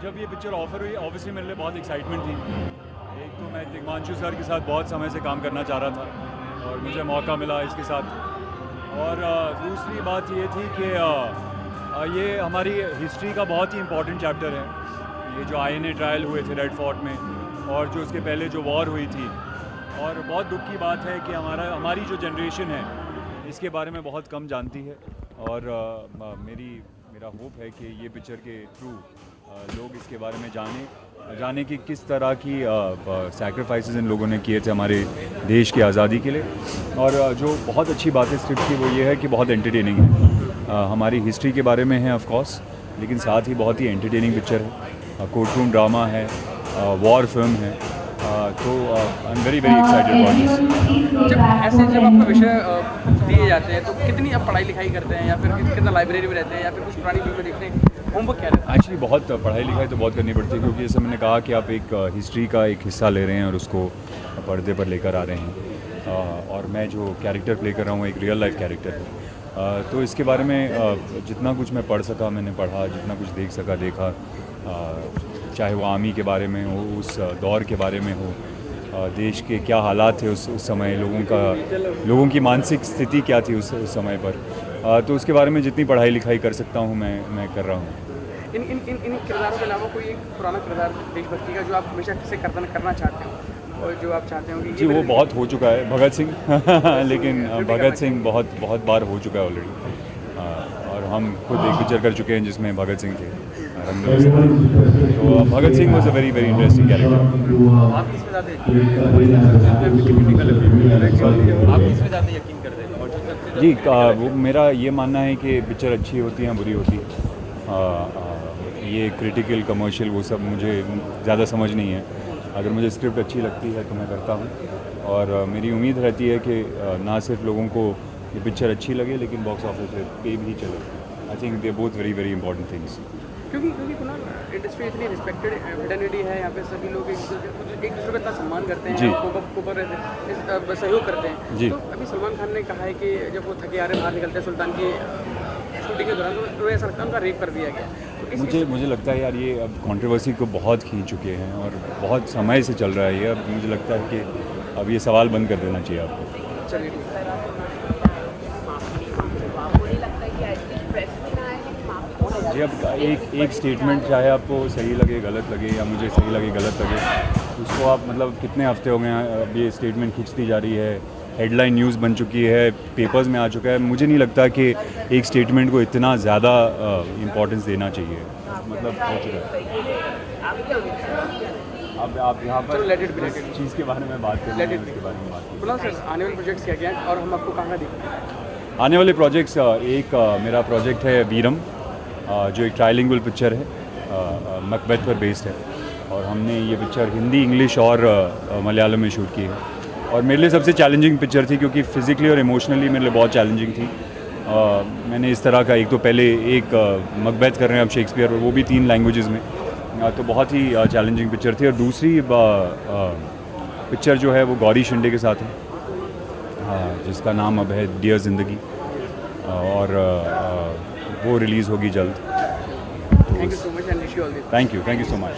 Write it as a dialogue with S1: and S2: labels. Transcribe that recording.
S1: जब ये picture offer हुई ऑब्वियसली मेरे लिए बहुत एक्साइटमेंट थी। एक तो मैं दिग्मांशु सर के साथ बहुत समय से काम करना चाह रहा था और मुझे मौका मिला इसके साथ। और दूसरी बात ये थी कि ये हमारी हिस्ट्री का बहुत ही इम्पोर्टेंट चैप्टर है। ये जो INA ट्रायल हुए थे रेड फोर्ट में और जो उसके पहले जो वॉर हुई थी, और बहुत दुख की बात है कि हमारी जो जनरेशन है इसके बारे में बहुत कम जानती है। और मेरा होप है कि ये पिक्चर के थ्रू लोग इसके बारे में जाने कि किस तरह की सैक्रिफाइसेस इन लोगों ने किए थे हमारे देश की आज़ादी के लिए। और जो बहुत अच्छी बात है स्क्रिप्ट की वो ये है कि बहुत एंटरटेनिंग है। हमारी हिस्ट्री के बारे में है ऑफ कोर्स, लेकिन साथ ही बहुत ही एंटरटेनिंग पिक्चर है। कोर्ट रूम ड्रामा है, वॉर फिल्म है, तो I am very excited about this.
S2: जब आपको विषय दिए जाते हैं तो कितनी आप पढ़ाई लिखाई करते हैं, या फिर कितना लाइब्रेरी में रहते हैं, या फिर कुछ पुरानी फिल्में देखते हैं? होमवर्क क्या रहता है?
S1: एक्चुअली बहुत पढ़ाई लिखाई तो बहुत करनी पड़ती है, क्योंकि जैसे मैंने कहा कि आप एक हिस्ट्री का एक हिस्सा ले रहे हैं और उसको पर्दे पर लेकर आ रहे हैं। और मैं जो कैरेक्टर प्ले कर रहा हूँ एक रियल लाइफ कैरेक्टर है। तो इसके बारे में जितना कुछ मैं पढ़ सका मैंने पढ़ा, जितना कुछ देख सका देखा। चाहे वो आर्मी के बारे में हो, उस दौर के बारे में हो, देश के क्या हालात थे उस समय, लोगों की मानसिक स्थिति क्या थी उस समय पर। तो उसके बारे में जितनी पढ़ाई लिखाई कर सकता हूँ मैं कर रहा हूँ।
S2: इन किरदारों के अलावा कोई एक पुराना किरदार देशभक्ति का जो आप हमेशा से करना चाहते हो और जो आप चाहते हो कि
S1: जी वो बहुत हो चुका है, भगत सिंह लेकिन भगत सिंह बहुत बार हो चुका है ऑलरेडी। और हम खुद एक पिक्चर कर चुके हैं जिसमें भगत सिंह थे, तो Bhagat Singh was a very interesting character.
S2: आप किस पे ज़्यादा यकीन करते हैं?
S1: जी वो मेरा ये मानना है कि पिक्चर अच्छी होती है बुरी होती है। ये क्रिटिकल कमर्शियल वो सब मुझे ज़्यादा समझ नहीं है। अगर मुझे स्क्रिप्ट अच्छी लगती है तो मैं करता हूँ। और मेरी उम्मीद रहती है कि ना सिर्फ लोगों को ये पिक्चर अच्छी लगे लेकिन बॉक्स ऑफिस पे भी चले। I think they both very important things.
S2: क्योंकि कुणाल, इंडस्ट्री इतनी रिस्पेक्टेड फ्रेटर्निटी है, यहाँ पे सभी लोग एक दूसरे का इतना सम्मान करते हैं, सहयोग करते हैं जी। तो अभी सलमान खान ने कहा है कि जब वो थके हारे बाहर निकलते हैं सुल्तान की शूटिंग के दौरान तो ऐसा लगता है उनका रेप कर दिया गया। तो मुझे लगता है यार ये अब कंट्रोवर्सी को बहुत खींच चुके हैं और बहुत समय से चल रहा है ये। अब मुझे लगता है कि अब ये सवाल बंद कर देना चाहिए आपको। चलिए
S1: जी, अब एक स्टेटमेंट चाहे आपको सही लगे गलत लगे या मुझे सही लगे गलत लगे, उसको आप मतलब कितने हफ्ते हो गए हैं अब ये स्टेटमेंट खींचती जा रही है, हेडलाइन न्यूज़ बन चुकी है, पेपर्स में आ चुका है। मुझे नहीं लगता कि एक स्टेटमेंट को इतना ज़्यादा इम्पोर्टेंस देना चाहिए। मतलब हो चुका है। अब आप यहाँ पर इस चीज़ के बारे में बात करें, उसके बारे में बात करें।
S2: सर, आने वाले प्रोजेक्ट्स क्या क्या हैं और हम आपको कहाँ देखें?
S1: आने वाले प्रोजेक्ट्स, एक मेरा प्रोजेक्ट है वीरम, जो एक ट्राइलिंगुअल पिक्चर है, मकबथ पर बेस्ड है। और हमने ये पिक्चर हिंदी, इंग्लिश और मलयालम में शूट की है। और मेरे लिए सबसे चैलेंजिंग पिक्चर थी क्योंकि फिज़िकली और इमोशनली मेरे लिए बहुत चैलेंजिंग थी। मैंने इस तरह का एक तो पहले एक मकबथ कर रहे हैं अब शेक्सपियर, और वो भी 3 लैंग्वेजेस में, तो बहुत ही चैलेंजिंग पिक्चर थी। और दूसरी पिक्चर जो है वो गौरी शिंदे के साथ है, जिसका नाम अब है डियर ज़िंदगी, और वो रिलीज़ होगी जल्द।
S2: Thank you so much and wish you all the best.
S1: Thank you so much.